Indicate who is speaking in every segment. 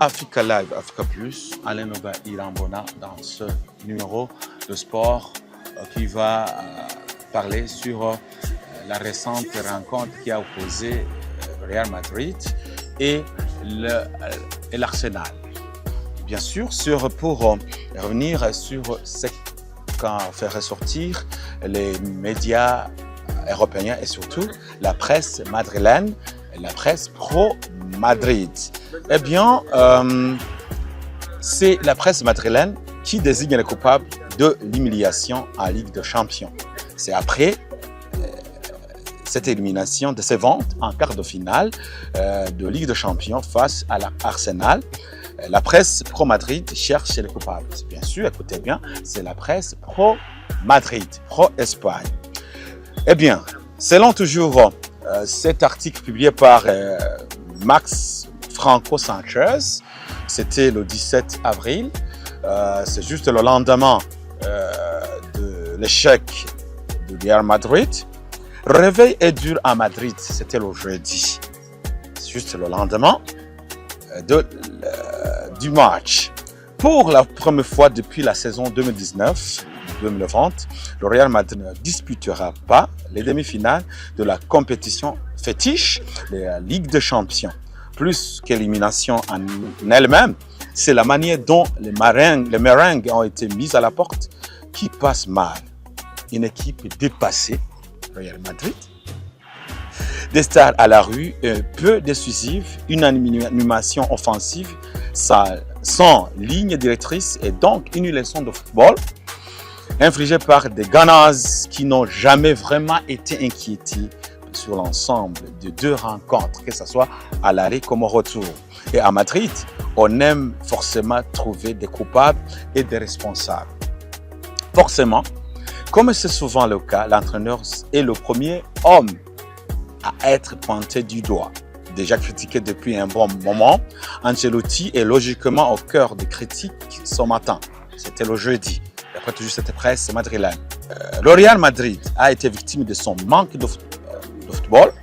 Speaker 1: Africa Live, Africa Plus, Alain Oba Irambona dans ce numéro de sport qui va parler sur la récente rencontre qui a opposé le Real Madrid et l'Arsenal. Bien sûr, pour revenir sur ce qu'a fait ressortir les médias européens et surtout la presse madrilène, la presse pro-Madrid. Eh bien, c'est la presse madrilène qui désigne les coupables de l'humiliation en Ligue des Champions. C'est après cette élimination de ces ventes en quart de finale de Ligue des Champions face à l'Arsenal. La presse pro-Madrid cherche les coupables. Bien sûr, écoutez bien, c'est la presse pro-Madrid, pro-Espagne. Eh bien, selon toujours cet article publié par Max Franco Sanchez, c'était le 17 avril, c'est juste le lendemain de l'échec du Real Madrid. Réveil est dur à Madrid, c'était le jeudi, c'est juste le lendemain du match. Pour la première fois depuis la saison 2019-2020, le Real Madrid ne disputera pas les demi-finales de la compétition fétiche de la Ligue des Champions. Plus qu'élimination en elle-même, c'est la manière dont les meringues ont été mises à la porte qui passe mal. Une équipe dépassée, Real Madrid, des stars à la rue, peu décisive, une animation offensive sans ligne directrice et donc une leçon de football infligée par des Ghanas qui n'ont jamais vraiment été inquiétés sur l'ensemble de deux rencontres, que ce soit à l'aller comme au retour. Et à Madrid, on aime forcément trouver des coupables et des responsables. Forcément, comme c'est souvent le cas, l'entraîneur est le premier homme à être pointé du doigt. Déjà critiqué depuis un bon moment, Ancelotti est logiquement au cœur des critiques ce matin. C'était le jeudi, d'après toujours cette presse madrilène. Le Real Madrid a été victime de son manque de football,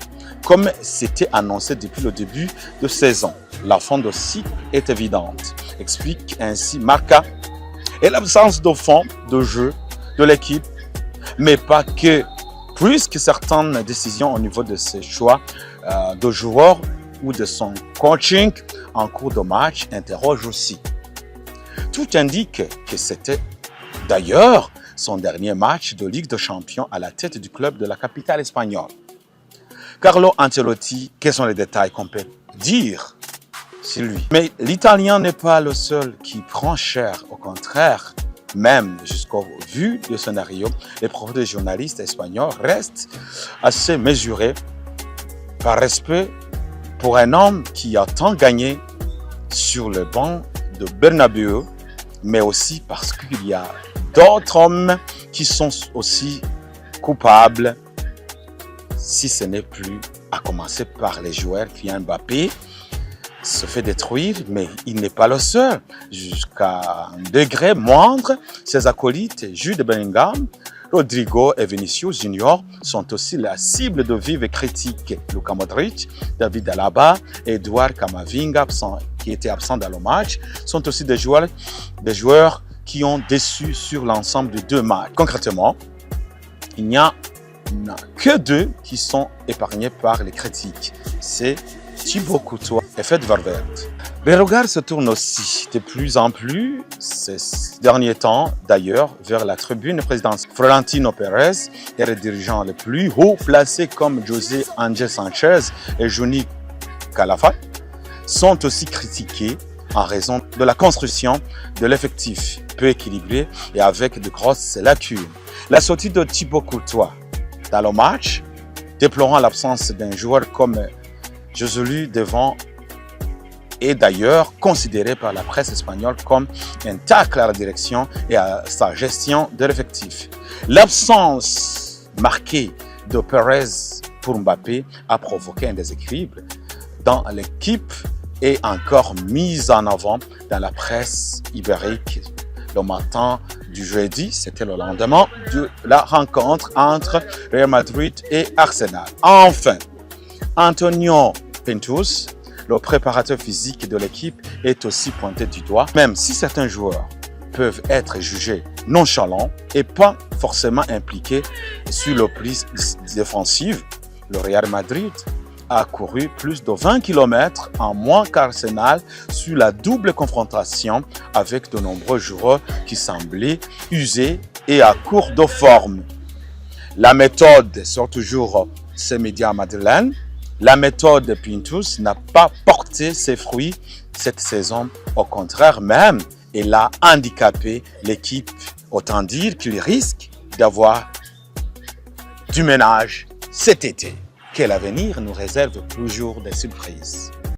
Speaker 1: comme c'était annoncé depuis le début de saison. La fin de cycle est évidente, explique ainsi Marca, et l'absence de fond de jeu de l'équipe, mais pas que, puisque certaines décisions au niveau de ses choix de joueurs ou de son coaching en cours de match interrogent aussi. Tout indique que c'était d'ailleurs son dernier match de Ligue des Champions à la tête du club de la capitale espagnole. Carlo Ancelotti, quels sont les détails qu'on peut dire sur lui? Mais l'Italien n'est pas le seul qui prend cher, au contraire. Même jusqu'au vu du scénario, les propos des journalistes espagnols restent assez mesurés par respect pour un homme qui a tant gagné sur le banc de Bernabéu, mais aussi parce qu'il y a d'autres hommes qui sont aussi coupables, si ce n'est plus à commencer par les joueurs. Kylian Mbappé se fait détruire, mais il n'est pas le seul. Jusqu'à un degré moindre, ses acolytes Jude Bellingham, Rodrigo et Vinicius Junior sont aussi la cible de vives critiques. Luka Modric, David Alaba et Edouard Camavinga, qui étaient absents dans le match, sont aussi des joueurs qui ont déçu sur l'ensemble de deux matchs. Concrètement, il n'y a que deux qui sont épargnés par les critiques. C'est Thibaut Courtois et Fede Valverde. Les regards se tournent aussi de plus en plus ces derniers temps, d'ailleurs, vers la tribune présidentielle. Florentino Pérez et les dirigeants les plus haut placés comme José Ángel Sánchez et Johnny Calafat sont aussi critiqués en raison de la construction de l'effectif peu équilibré et avec de grosses lacunes. La sortie de Thibaut Courtois dans le match, déplorant l'absence d'un joueur comme Joselu devant, est d'ailleurs considéré par la presse espagnole comme un tacle à la direction et à sa gestion de l'effectif. L'absence marquée de Pérez pour Mbappé a provoqué un déséquilibre dans l'équipe et encore mise en avant dans la presse ibérique. Le matin du jeudi, c'était le lendemain de la rencontre entre Real Madrid et Arsenal. Enfin, Antonio Pintus, le préparateur physique de l'équipe est aussi pointé du doigt. Même si certains joueurs peuvent être jugés nonchalants et pas forcément impliqués sur le plan défensif, le Real Madrid a couru plus de 20 km en moins qu'Arsenal sur la double confrontation avec de nombreux joueurs qui semblaient usés et à court de forme. La méthode sort toujours ces médias madrilènes. La méthode Pintus n'a pas porté ses fruits cette saison. Au contraire même, elle a handicapé l'équipe. Autant dire qu'il risque d'avoir du ménage cet été. Quel avenir nous réserve toujours des surprises.